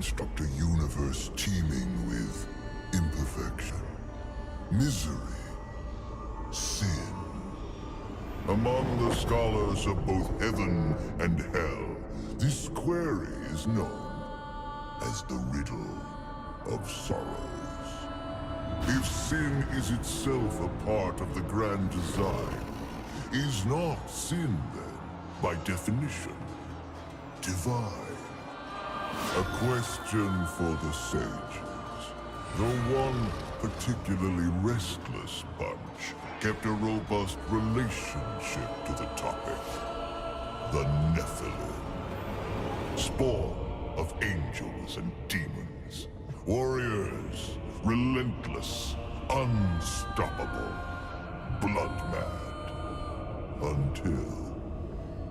construct a universe teeming with imperfection, misery, sin. Among the scholars of both heaven and hell, this query is known as the riddle of sorrows. If sin is itself a part of the grand design, is not sin then, by definition, divine? A question for the sages. The one particularly restless bunch kept a robust relationship to the topic. The Nephilim. Spawn of angels and demons. Warriors, relentless, unstoppable, blood-mad. Until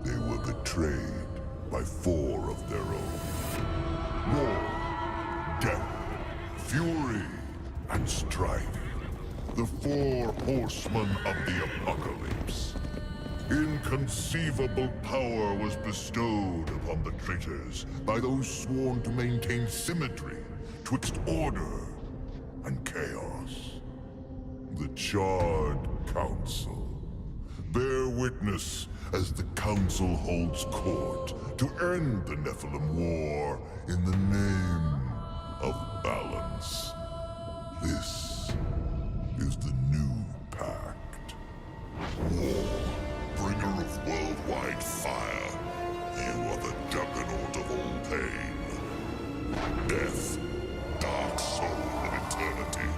they were betrayed by 4 of their own. War, death, fury, and strife. The 4 horsemen of the apocalypse. Inconceivable power was bestowed upon the traitors by those sworn to maintain symmetry twixt order and chaos. The Charred Council. Bear witness as the Council holds court to end the Nephilim War in the name of balance. This is the new pact. War, bringer of worldwide fire. You are the juggernaut of all pain. Death, dark soul of eternity.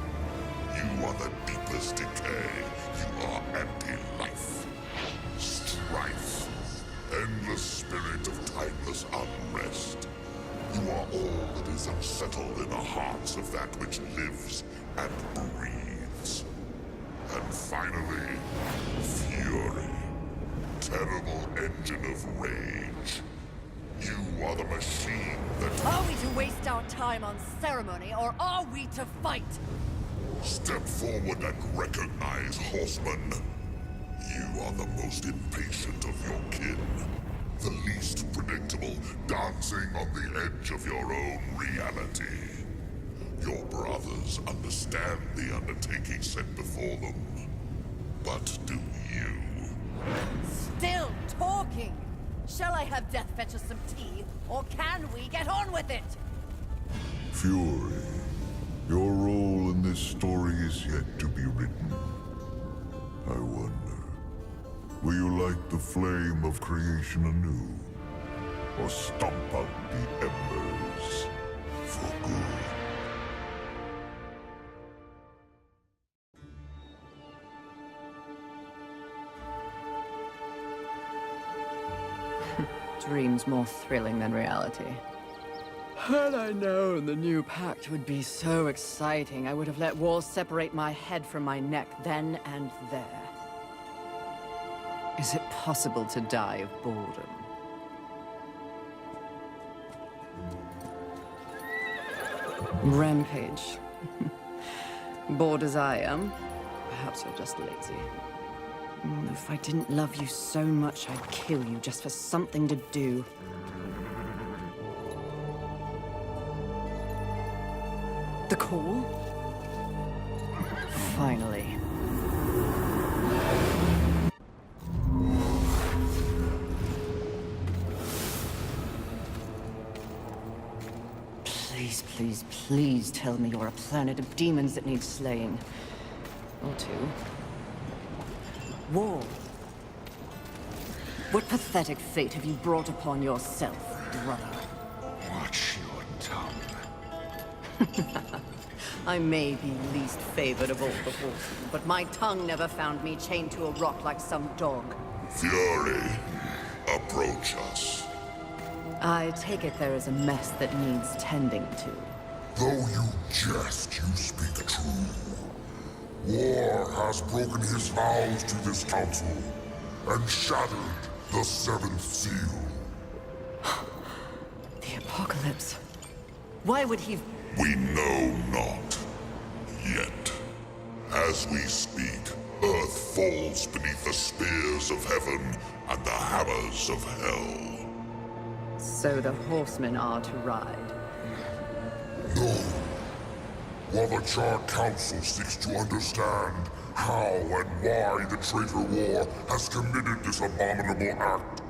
You are the deepest decay. You are anti-life. Strife, endless spirit of timeless unrest. You are all that is unsettled in the hearts of that which lives and breathes. And finally, fury. Terrible engine of rage. You are the machine that... Are we to waste our time on ceremony, or are we to fight? Step forward and recognize, Horsemen. You are the most impatient of your kin. The least predictable, dancing on the edge of your own reality. Your brothers understand the undertaking set before them. But do you? Still talking! Shall I have Death fetch us some tea, or can we get on with it? Fury, your role in this story is yet to be written. I wonder, will you light the flame of creation anew? Or stomp out the embers for good? Dreams more thrilling than reality. Had I known the new pact would be so exciting, I would have let walls separate my head from my neck then and there. Is it possible to die of boredom? Rampage. Bored as I am, perhaps you're just lazy. If I didn't love you so much, I'd kill you just for something to do. The call? Finally. Please, please, please tell me you're a planet of demons that needs slaying. Or 2. War. What pathetic fate have you brought upon yourself, brother? Watch your tongue. I may be least favored of all the horsemen, but my tongue never found me chained to a rock like some dog. Fury, approach us. I take it there is a mess that needs tending to. Though you jest, you speak true. War has broken his vows to this council, and shattered the 7th seal. The apocalypse. Why would he... We know not. Yet. As we speak, Earth falls beneath the spears of heaven and the hammers of hell. So the horsemen are to ride. while the Charred Council seeks to understand how and why the traitor war has committed this abominable act,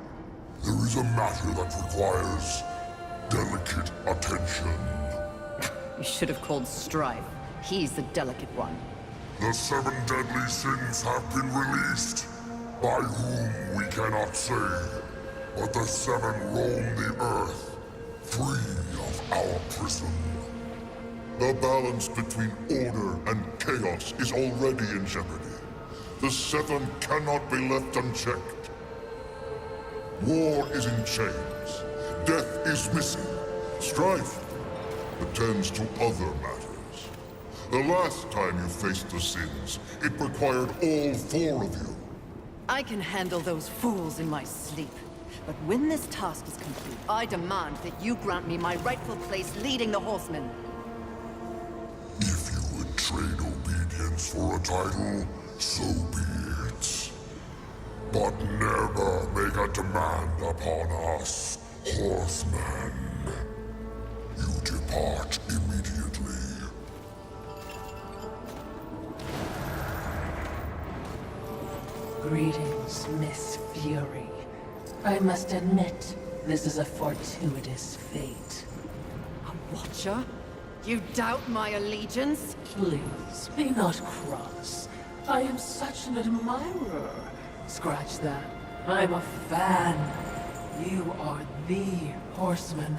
there is a matter that requires delicate attention. You should have called Strife. He's the delicate one. The 7 deadly sins have been released, by whom we cannot say, but the 7 roam the earth, free of our prison. The balance between order and chaos is already in jeopardy. The 7 cannot be left unchecked. War is in chains. Death is missing. Strife attends to other matters. The last time you faced the sins, it required all 4 of you. I can handle those fools in my sleep. But when this task is complete, I demand that you grant me my rightful place leading the Horsemen. If you would trade obedience for a title, so be it. But never make a demand upon us, Horsemen. You depart immediately. Greetings, Miss Fury. I must admit, this is a fortuitous fate. A watcher? You doubt my allegiance? Please, be not cross. I am such an admirer. Scratch that. I'm a fan. You are the Horseman.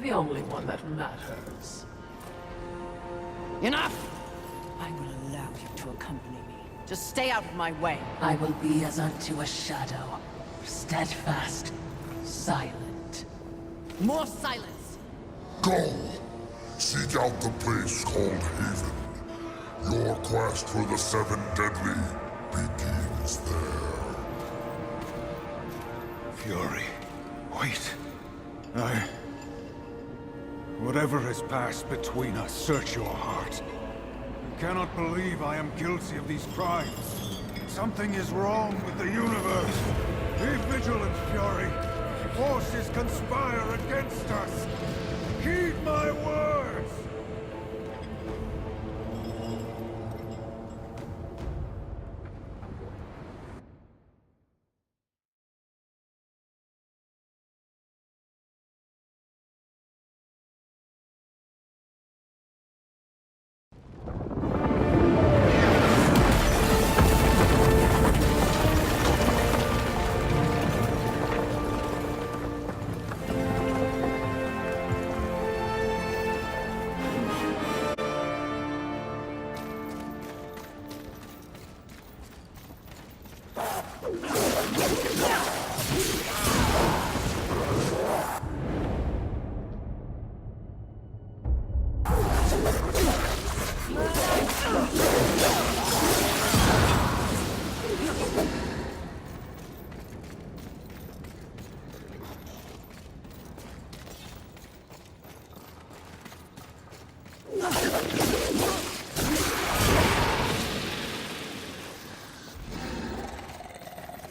The only one that matters. Enough! I will allow you to accompany me. Just stay out of my way. I will be as unto a shadow. Steadfast. Silent. More silence! Go! Seek out the place called Haven. Your quest for the 7 deadly begins there. Fury. Wait. Whatever has passed between us, search your heart. You cannot believe I am guilty of these crimes. Something is wrong with the universe. Be vigilant, Fury. Forces conspire against us. Heed my words!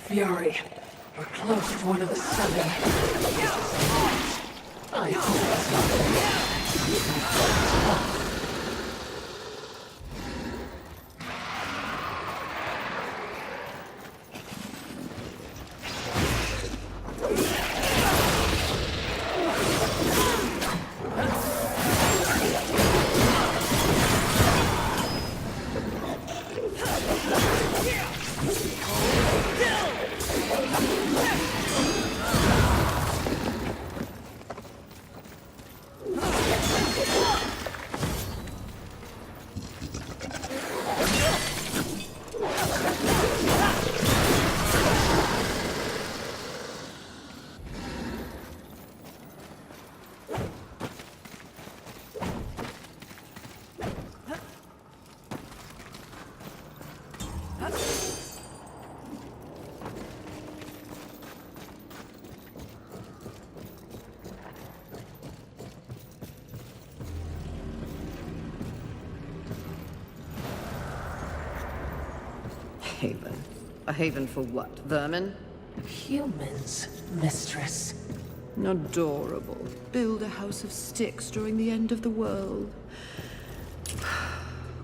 Fury, we're close to one of the 7. I hope it's not. Haven. A haven for what? Vermin? Humans, mistress. Adorable. Build a house of sticks during the end of the world.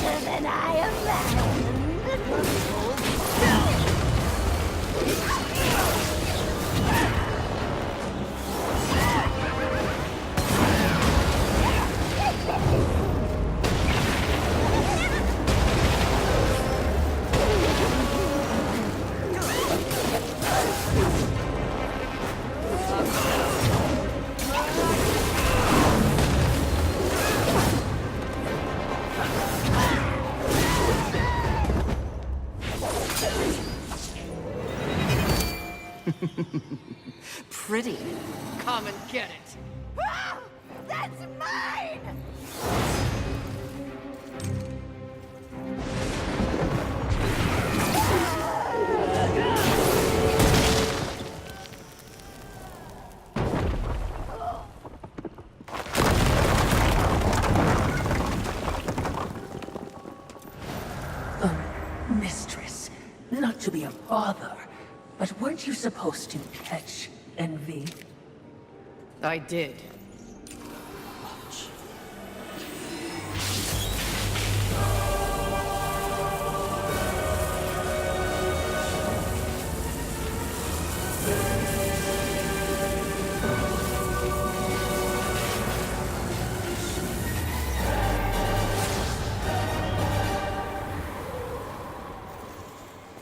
better than I imagined. Pretty. Come and get it. Ah, that's mine! Mistress, not to be a bother, but weren't you supposed to catch Envy? I did. Watch.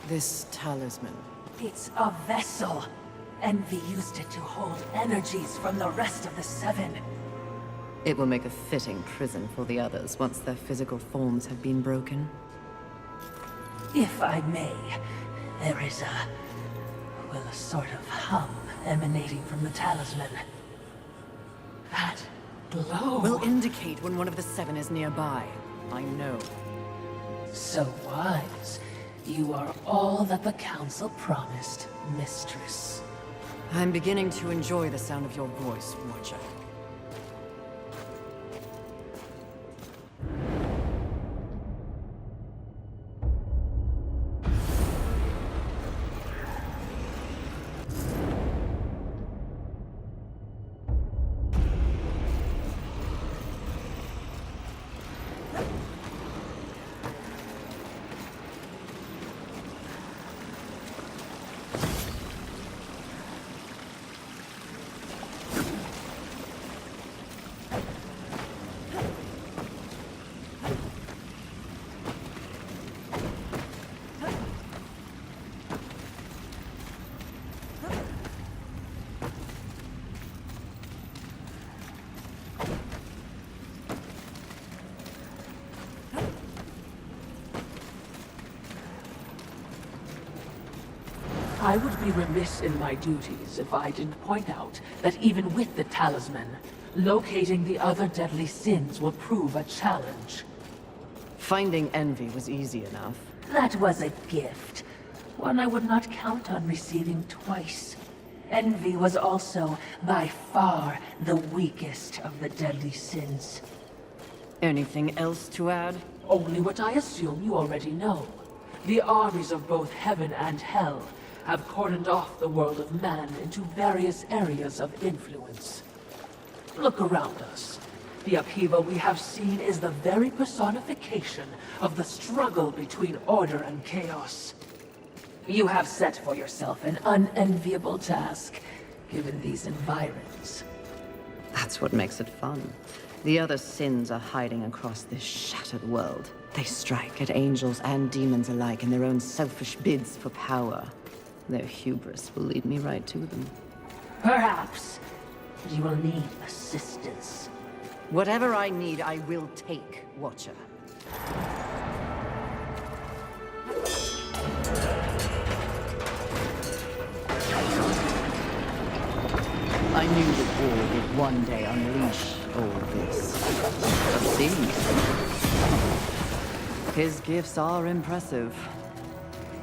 This talisman. It's a vessel. Envy used it to hold energies from the rest of the Seven. It will make a fitting prison for the others once their physical forms have been broken. If I may, there is a sort of hum emanating from the talisman. That glow. Will indicate when one of the Seven is nearby. I know. So wise. You are all that the Council promised, Mistress. I'm beginning to enjoy the sound of your voice, Watcher. I would be remiss in my duties if I didn't point out that even with the talisman, locating the other deadly sins will prove a challenge. Finding Envy was easy enough. That was a gift. One I would not count on receiving twice. Envy was also, by far, the weakest of the deadly sins. Anything else to add? Only what I assume you already know. The armies of both heaven and hell have cordoned off the world of man into various areas of influence. Look around us. The upheaval we have seen is the very personification of the struggle between order and chaos. You have set for yourself an unenviable task, given these environs. That's what makes it fun. The other sins are hiding across this shattered world. They strike at angels and demons alike in their own selfish bids for power. Their hubris will lead me right to them. Perhaps you will need assistance. Whatever I need, I will take, Watcher. I knew that War would one day unleash all this. But see, his gifts are impressive.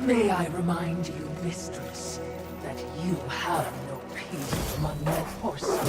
May I remind you, Mistress, that you have no peace among your horsemen.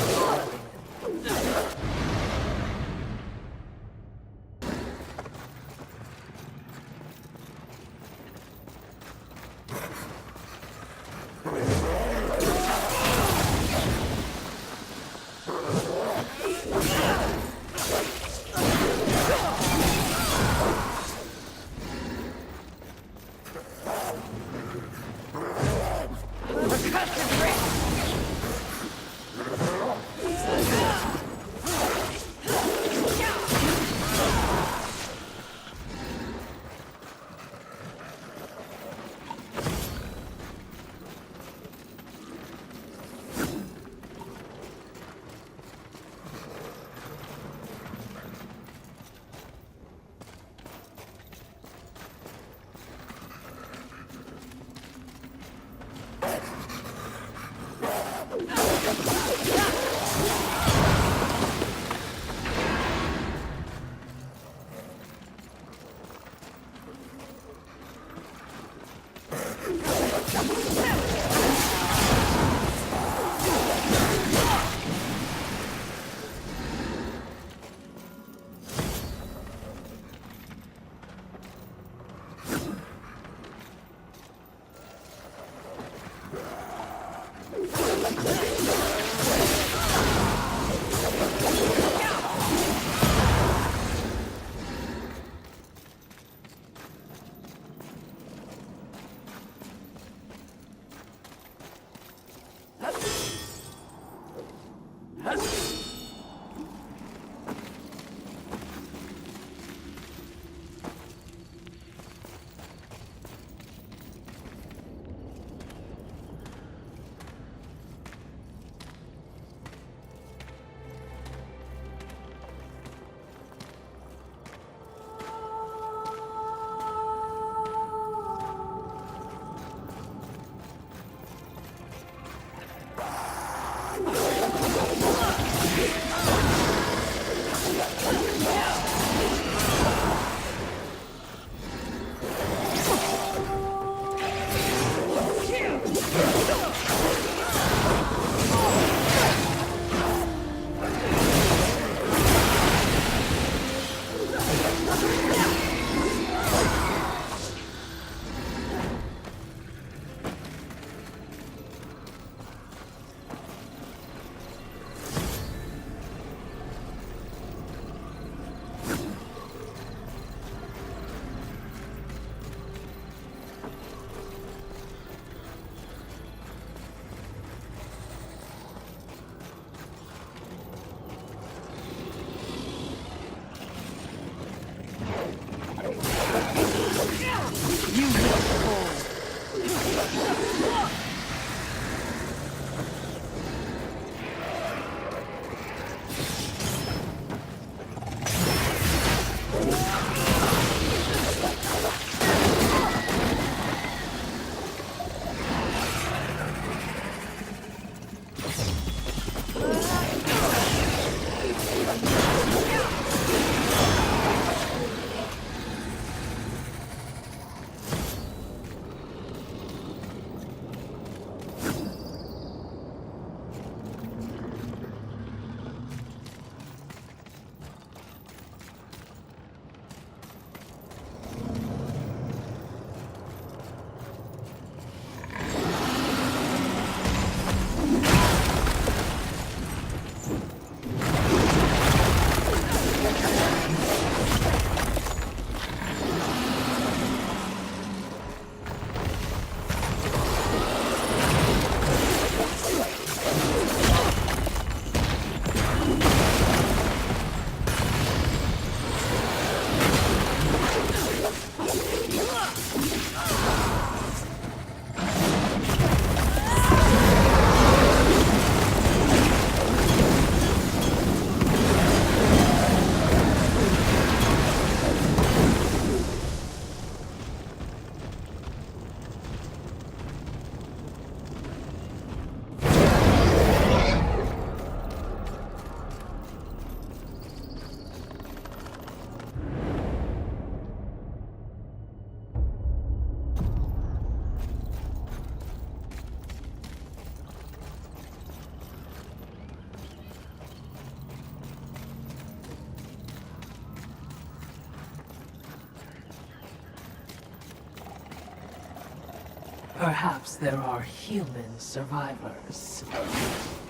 Perhaps there are human survivors.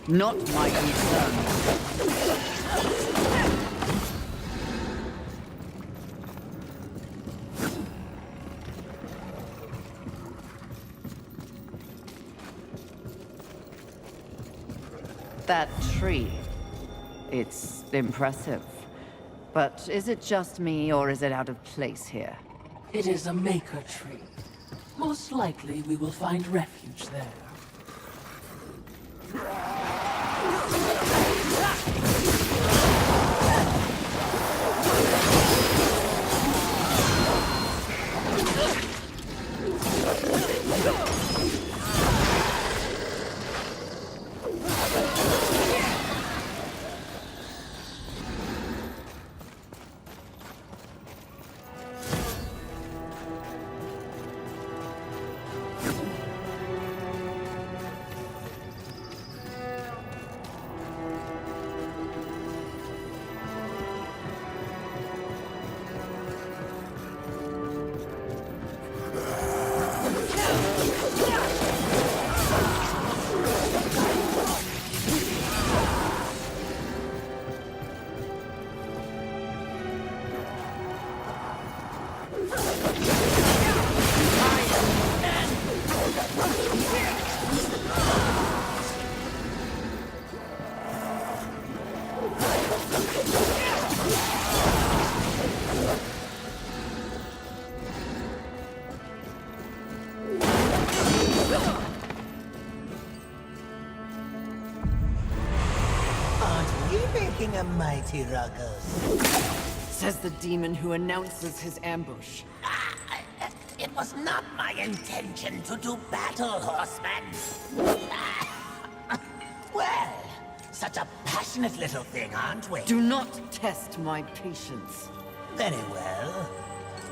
Not my concern. That tree. It's impressive. But is it just me, or is it out of place here? It is a maker tree. Most likely we will find refuge there. mighty Ruggers. Says the demon who announces his ambush. It was not my intention to do battle, Horsemen. Well, such a passionate little thing, aren't we? Do not test my patience. Very well.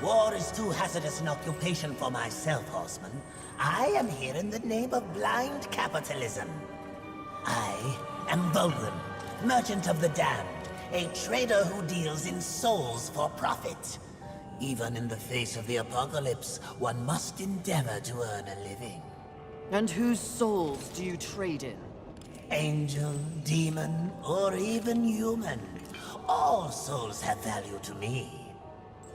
War is too hazardous an occupation for myself, Horseman. I am here in the name of blind capitalism. I am Volgrim, Merchant of the Damned, a trader who deals in souls for profit. Even in the face of the apocalypse, one must endeavor to earn a living. And whose souls do you trade in? Angel, demon, or even human. All souls have value to me.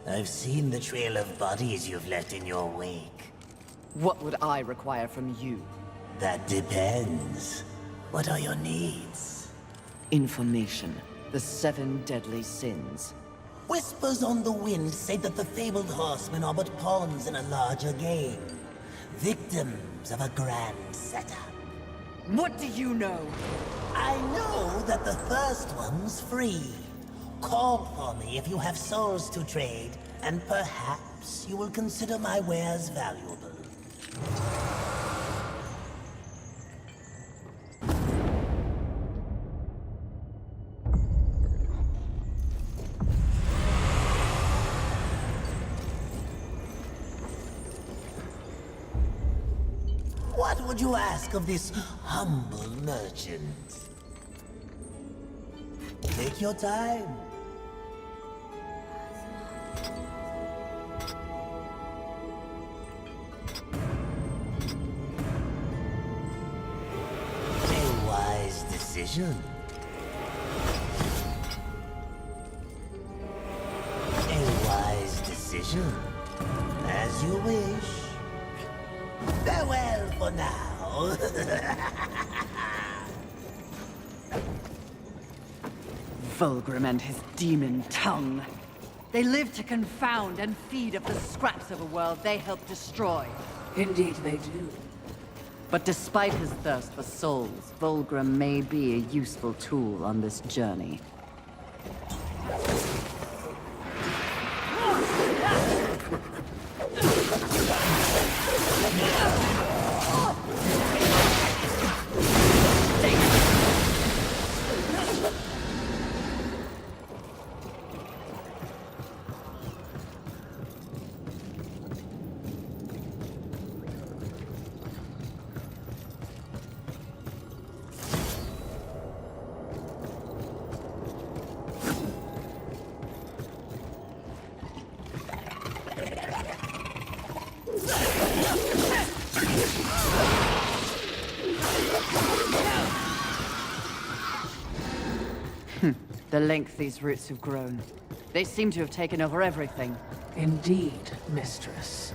I've seen the trail of bodies you've left in your wake. What would I require from you? That depends. What are your needs? Information. The 7 deadly sins. Whispers on the wind say that the fabled horsemen are but pawns in a larger game. Victims of a grand setup. What do you know? I know that the first one's free. Call for me if you have souls to trade, and perhaps you will consider my wares valuable. What would you ask of this humble merchant? Take your time. A wise decision. A wise decision. As you wish. Farewell for now. Volgrim and his demon tongue. They live to confound and feed of the scraps of a world they helped destroy. Indeed they do. But despite his thirst for souls, Volgrim may be a useful tool on this journey. The length these roots have grown. They seem to have taken over everything. Indeed, mistress.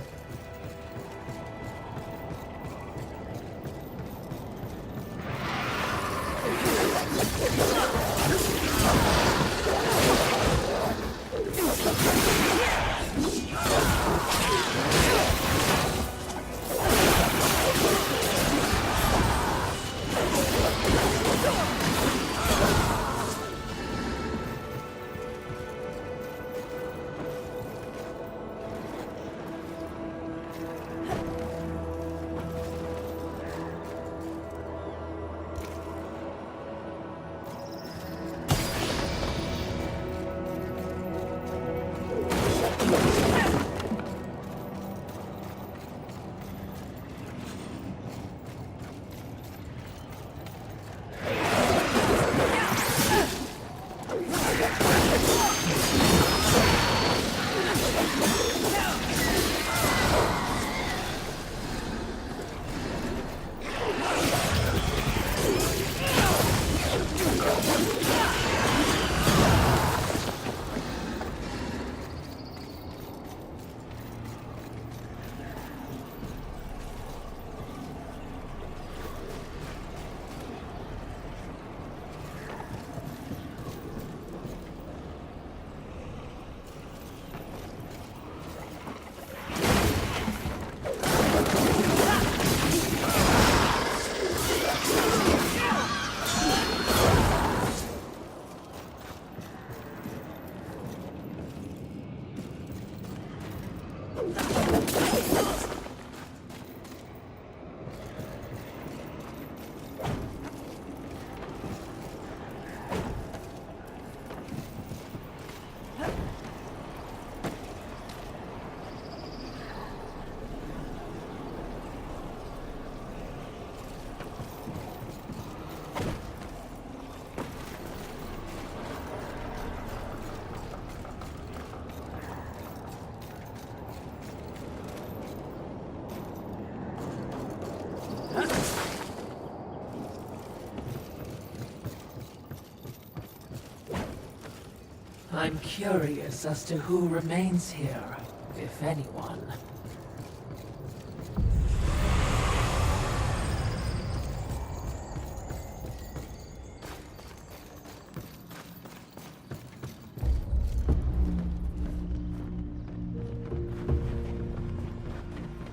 I'm curious as to who remains here, if anyone.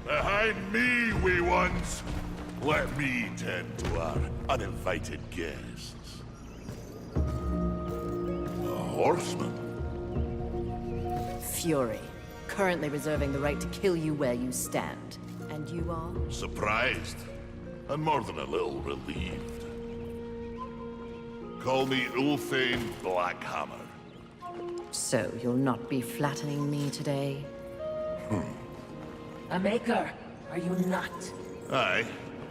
Behind me, wee ones! Let me tend to our uninvited guests. Horsemen? Fury. Currently reserving the right to kill you where you stand. And you are? Surprised, and more than a little relieved. Call me Ulthane Blackhammer. So you'll not be flattening me today? A maker, are you not? Aye,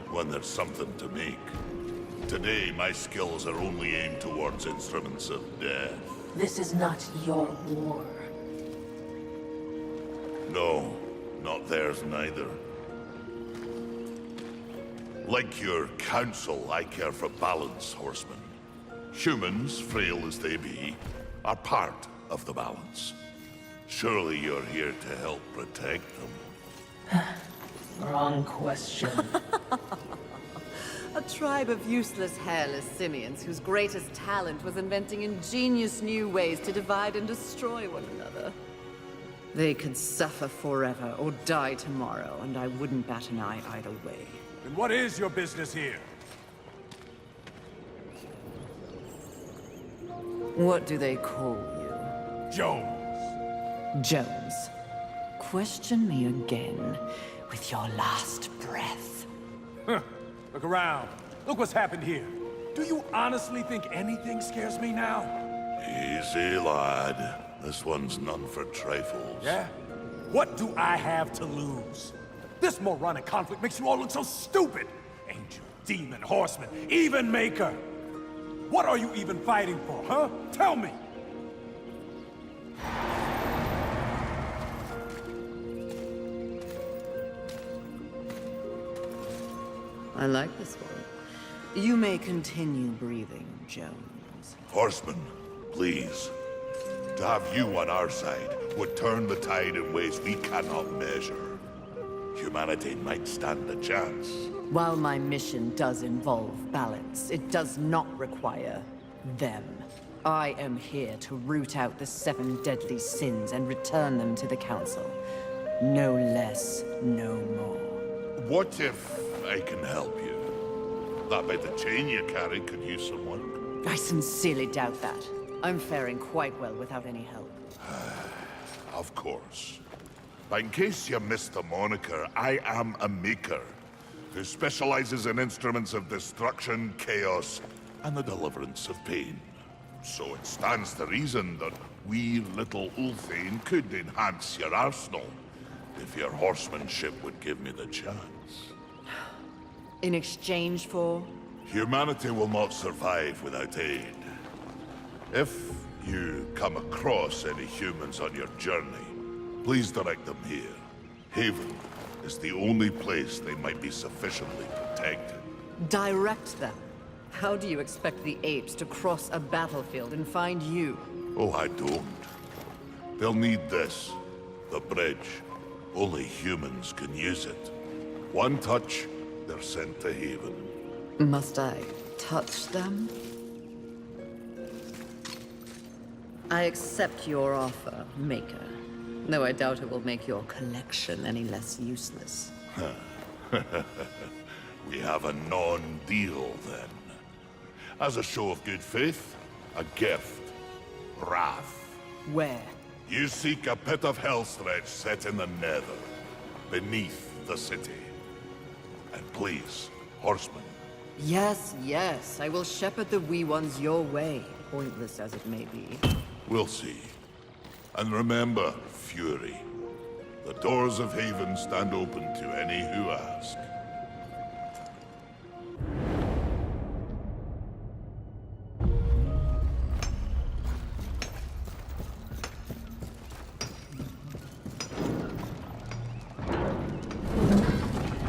when there's something to make. Today, my skills are only aimed towards instruments of death. This is not your war. No, not theirs neither. Like your council, I care for balance, Horsemen. Humans, frail as they be, are part of the balance. Surely you're here to help protect them. Wrong question. A tribe of useless, hairless simians whose greatest talent was inventing ingenious new ways to divide and destroy one another. They could suffer forever or die tomorrow, and I wouldn't bat an eye either way. And what is your business here? What do they call you? Jones. Jones. Question me again with your last breath. Look around. Look what's happened here. Do you honestly think anything scares me now? Easy, lad. This one's none for trifles. Yeah? What do I have to lose? This moronic conflict makes you all look so stupid. Angel, demon, horseman, even maker. What are you even fighting for, huh? Tell me! I like this one. You may continue breathing, Jones. Horsemen, please. To have you on our side would turn the tide in ways we cannot measure. Humanity might stand a chance. While my mission does involve balance, it does not require them. I am here to root out the 7 deadly sins and return them to the Council. No less, no more. What if I can help you? That bit of chain you carry could use some work. I sincerely doubt that. I'm faring quite well without any help. Of course. But in case you missed the moniker, I am a maker who specializes in instruments of destruction, chaos, and the deliverance of pain. So it stands to reason that we little Ulthane could enhance your arsenal if your horsemanship would give me the chance. In exchange for? Humanity will not survive without aid. If you come across any humans on your journey, please direct them here. Haven is the only place they might be sufficiently protected. Direct them? How do you expect the apes to cross a battlefield and find you? Oh, I don't. They'll need this. The bridge. Only humans can use it. One touch, they're sent to Haven. Must I touch them? I accept your offer, Maker. Though I doubt it will make your collection any less useless. We have a non-deal, then. As a show of good faith, a gift. Wrath. Where? You seek a pit of hellstretch set in the nether, beneath the city. And please, Horsemen, Yes, yes, I will shepherd the wee ones your way, pointless as it may be. we'll see. And remember, Fury, the doors of Haven stand open to any who ask.